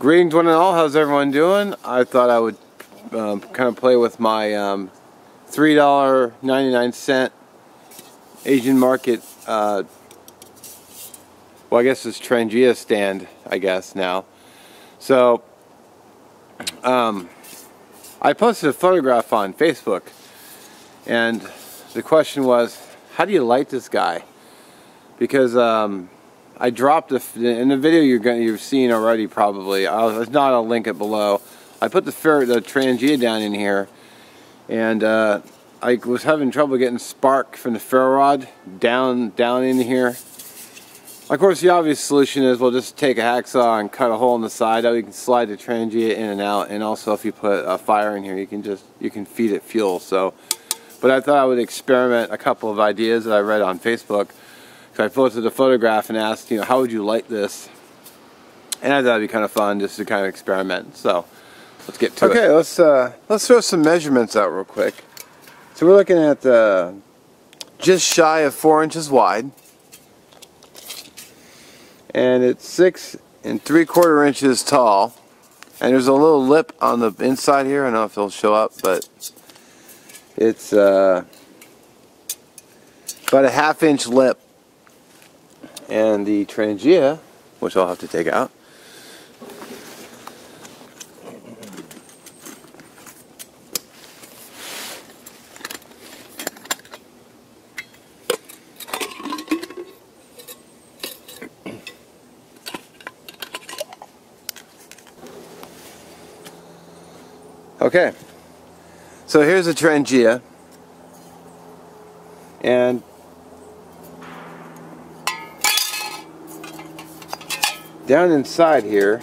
Greetings one and all, how's everyone doing? I thought I would kind of play with my $3.99 Asian market, well I guess it's Trangia stand, I guess now. So, I posted a photograph on Facebook, and the question was, how do you light this guy? Because I dropped in the video you've seen already probably. If not, I'll link it below. I put the Trangia down in here, and I was having trouble getting spark from the ferro rod down in here. Of course, the obvious solution is we'll just take a hacksaw and cut a hole in the side. That way you can slide the Trangia in and out. And also, if you put a fire in here, you can feed it fuel. So, but I thought I would experiment a couple of ideas that I read on Facebook. So I posted a photograph and asked, how would you light this? And I thought it'd be kind of fun just to kind of experiment. So let's get to it. Okay, let's throw some measurements out real quick. So we're looking at just shy of 4 inches wide, and it's 6 3/4 inches tall. And there's a little lip on the inside here. I don't know if it'll show up, but it's about a 1/2 inch lip. And the Trangia, which I'll have to take out, okay, so here's a Trangia, and down inside here,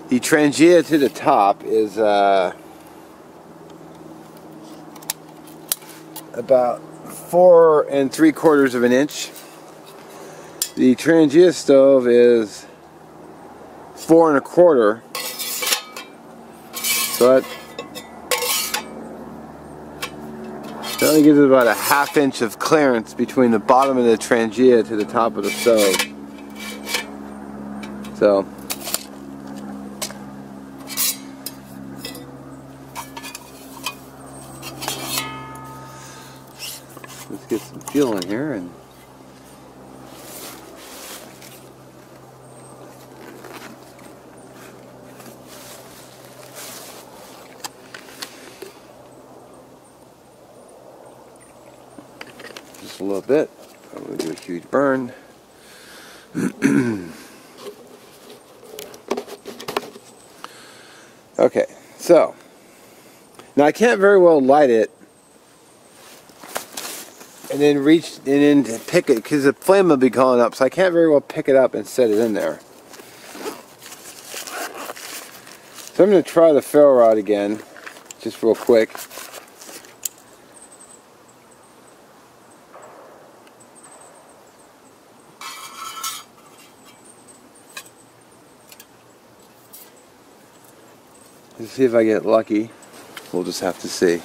the Trangia to the top is about 4 3/4 of an inch. The Trangia stove is 4 1/4. So that only gives it about a 1/2 inch of clearance between the bottom of the Trangia to the top of the stove. So let's get some fuel in here and just a little bit. I'm going to do a huge burn. Okay, so now I can't very well light it and then pick it, because the flame will be going up, so I can't very well pick it up and set it in there. So I'm going to try the ferro rod again, just real quick. Let's see if I get lucky. We'll just have to see.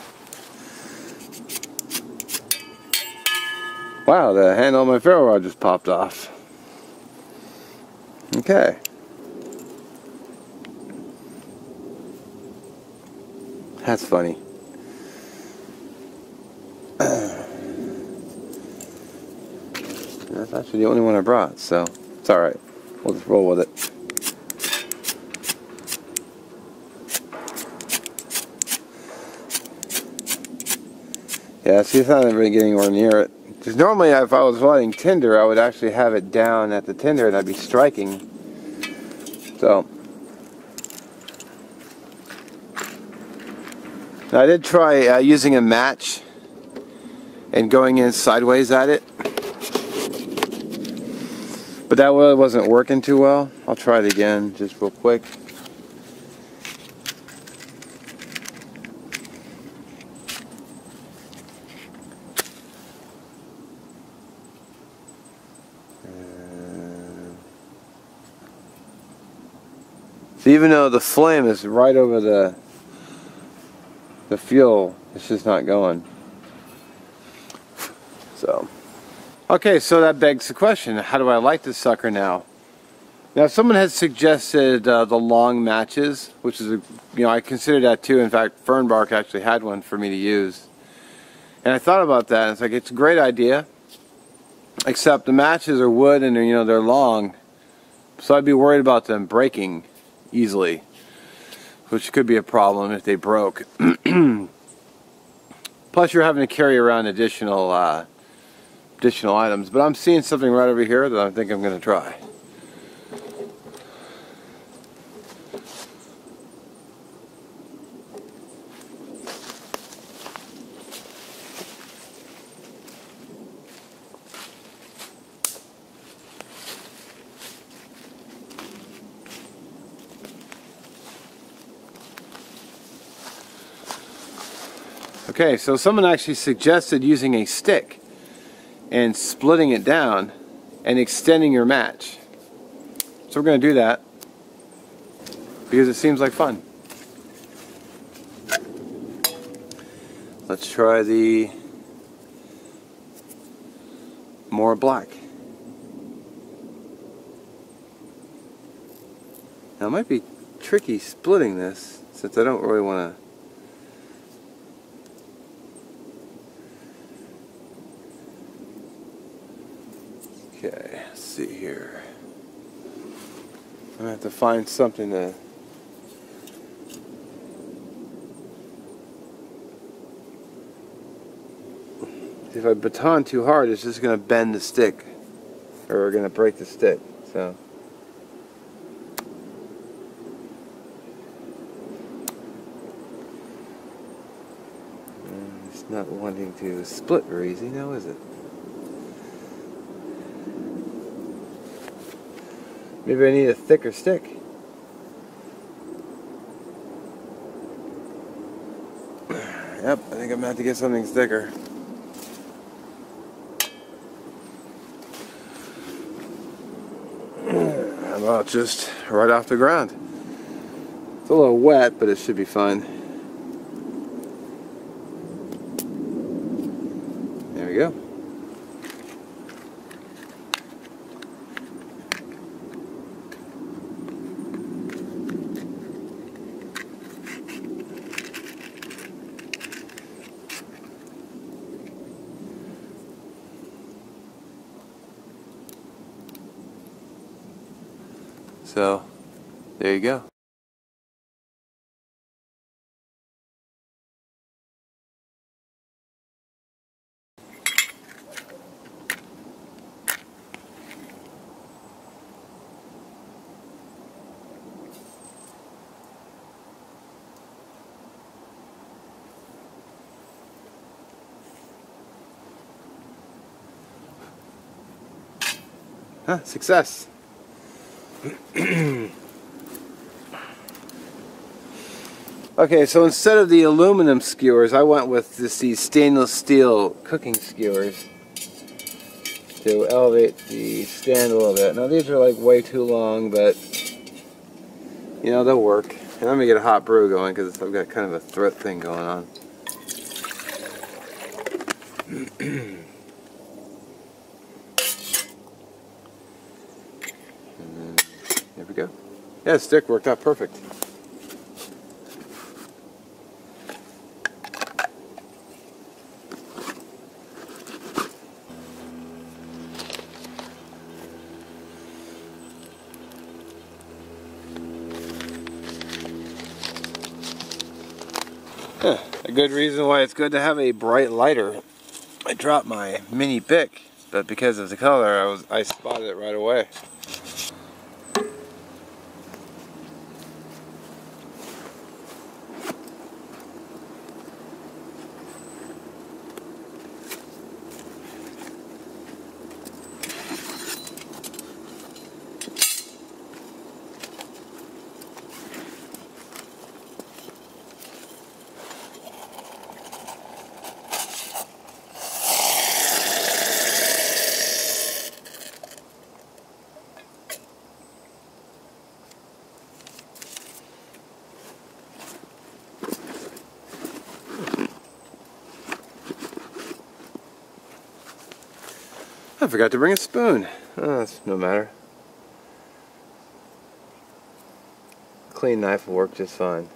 Wow, the handle on my ferro rod just popped off. Okay. That's funny. That's actually the only one I brought, so it's alright. We'll just roll with it. Yeah, see, it's not really getting anywhere near it. Because normally, if I was lighting tinder, I would actually have it down at the tinder and I'd be striking. So, now I did try using a match and going in sideways at it, but that really wasn't working too well. I'll try it again, just real quick. So even though the flame is right over the fuel, it's just not going. So, okay, so that begs the question, how do I light this sucker now? Now, someone has suggested the long matches, which is, I considered that too. In fact, Fernbark actually had one for me to use. And I thought about that, and it's like, it's a great idea, except the matches are wood and they're long, so I'd be worried about them breaking easily, which could be a problem if they broke. Plus, you're having to carry around additional items. But I'm seeing something right over here that I think I'm going to try. Okay, so someone actually suggested using a stick and splitting it down and extending your match. So we're going to do that because it seems like fun. Let's try the more black. Now it might be tricky splitting this since I don't really want to. Okay, let's see here. I'm gonna have to find something to. If I baton too hard, it's just gonna bend the stick, or gonna break the stick. So. It's not wanting to split very easy now, is it? Maybe I need a thicker stick. Yep, I think I'm going to have to get something thicker. How about just right off the ground? It's a little wet, but it should be fine. There we go. So, there you go. Huh, success. Okay, so instead of the aluminum skewers, I went with these stainless steel cooking skewers to elevate the stand a little bit. Now these are like way too long, but they'll work. And I'm gonna get a hot brew going because I've got kind of a throat thing going on. And then, there we go. Yeah, the stick worked out perfect. A good reason why it's good to have a bright lighter. I dropped my mini Bic, but because of the color, I spotted it right away. I forgot to bring a spoon. Oh, that's no matter. clean knife will work just fine.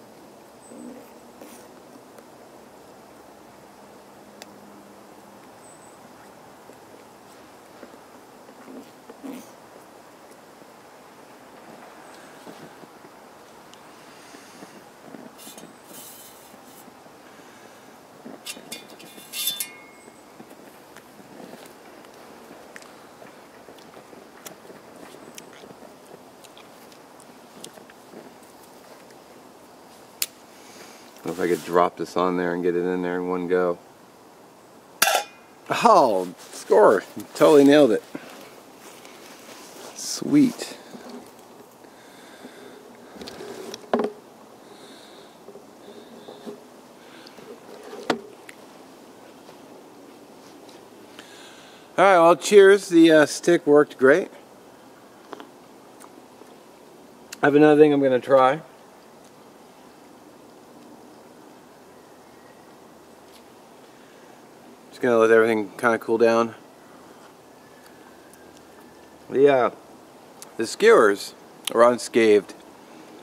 If I could drop this on there and get it in there in one go. Oh, score! Totally nailed it. Sweet. Alright, well, cheers. The stick worked great. I have another thing I'm going to try. Just going to let everything kind of cool down. The skewers are unscathed.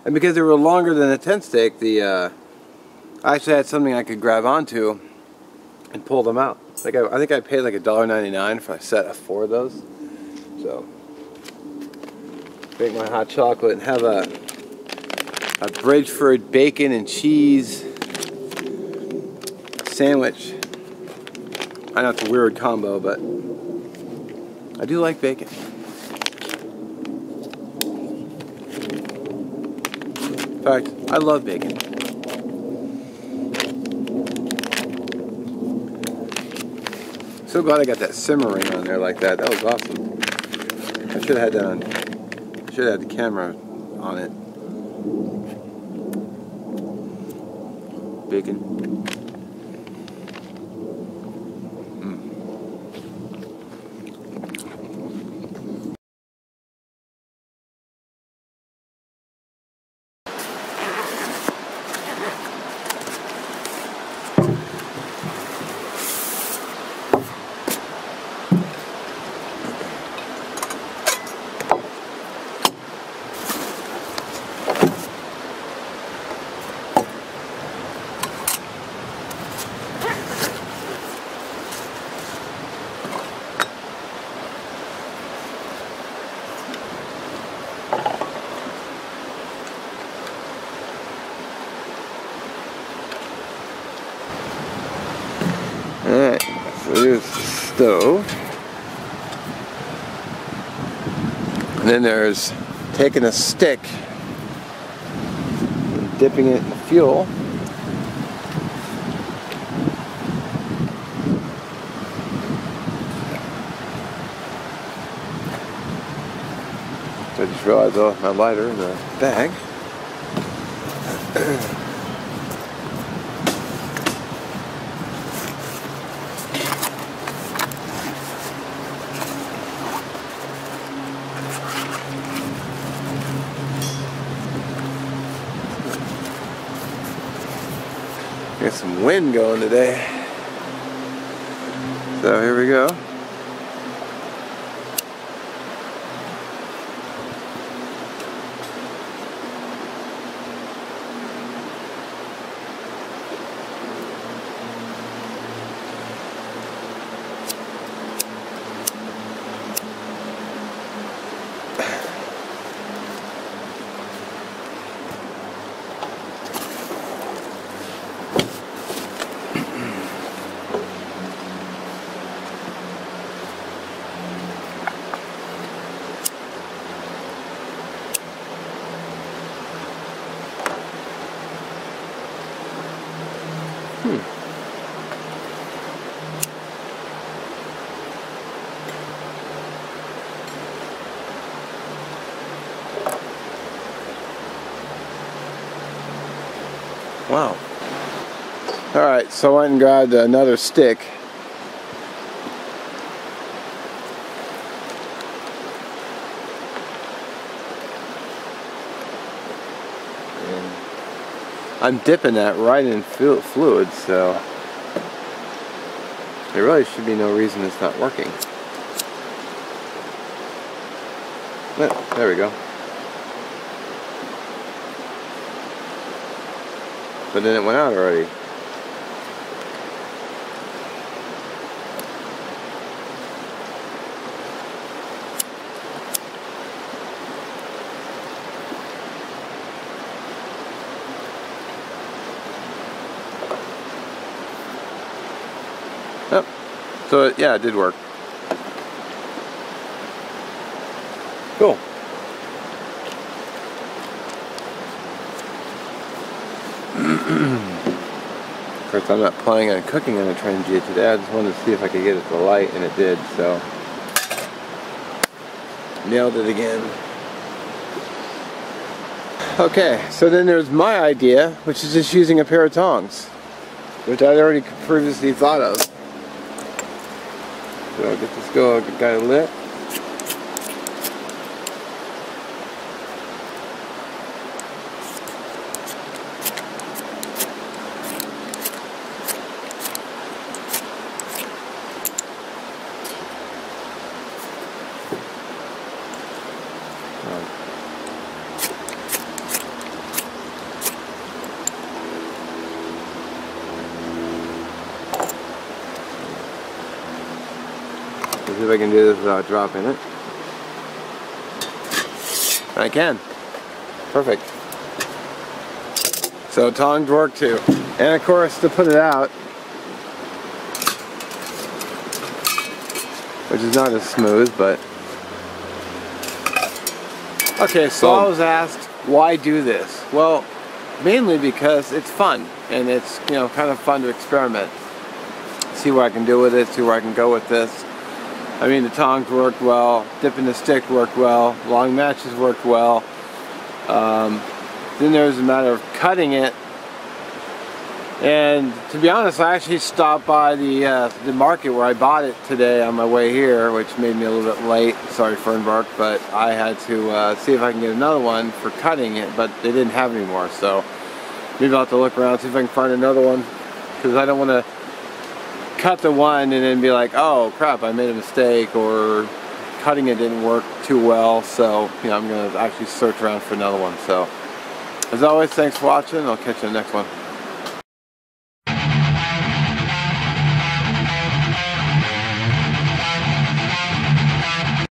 And because they were longer than a tent stake, I actually had something I could grab onto and pull them out. Like I think I paid like $1.99 for a set of 4 of those. So, make my hot chocolate and have a Bridgeford bacon and cheese sandwich. I know it's a weird combo, but I do like bacon. In fact, I love bacon. So glad I got that simmering on there like that. That was awesome. I should have had that on. Should have had the camera on it. Bacon. Alright, so there's the stove. And then there's taking a stick and dipping it in fuel. So I just realized I left my lighter in the bag. Got some wind going today. So here we go. Wow. Alright, so I went and grabbed another stick. And I'm dipping that right in fluid, so there really should be no reason it's not working. Well, there we go. but then it went out already. Yep. So yeah, it did work. Cool. Of course, I'm not planning on cooking on the Transgia today. I just wanted to see if I could get it to light, and it did, so nailed it again. Okay, so then there's my idea, which is just using a pair of tongs, which I'd already previously thought of. So I'll get this guy lit. Let's see if I can do this without dropping it. I can. Perfect. So tongs work too. And of course, to put it out, which is not as smooth, but okay, so I was asked, why do this? Well, mainly because it's fun, and it's, you know, kind of fun to experiment. See what I can do with it, see where I can go with this. I mean, the tongs worked well, dipping the stick worked well, long matches worked well. Then there's a matter of cutting it. And to be honest, I actually stopped by the market where I bought it today on my way here, which made me a little bit late. Sorry, Fernbark, but I had to see if I can get another one for cutting it, but they didn't have any more. So maybe I'll have to look around, see if I can find another one, because I don't want to cut the one and then be like, oh crap, I made a mistake, or cutting it didn't work too well. So, you know, I'm going to actually search around for another one. So as always, thanks for watching. I'll catch you in the next one.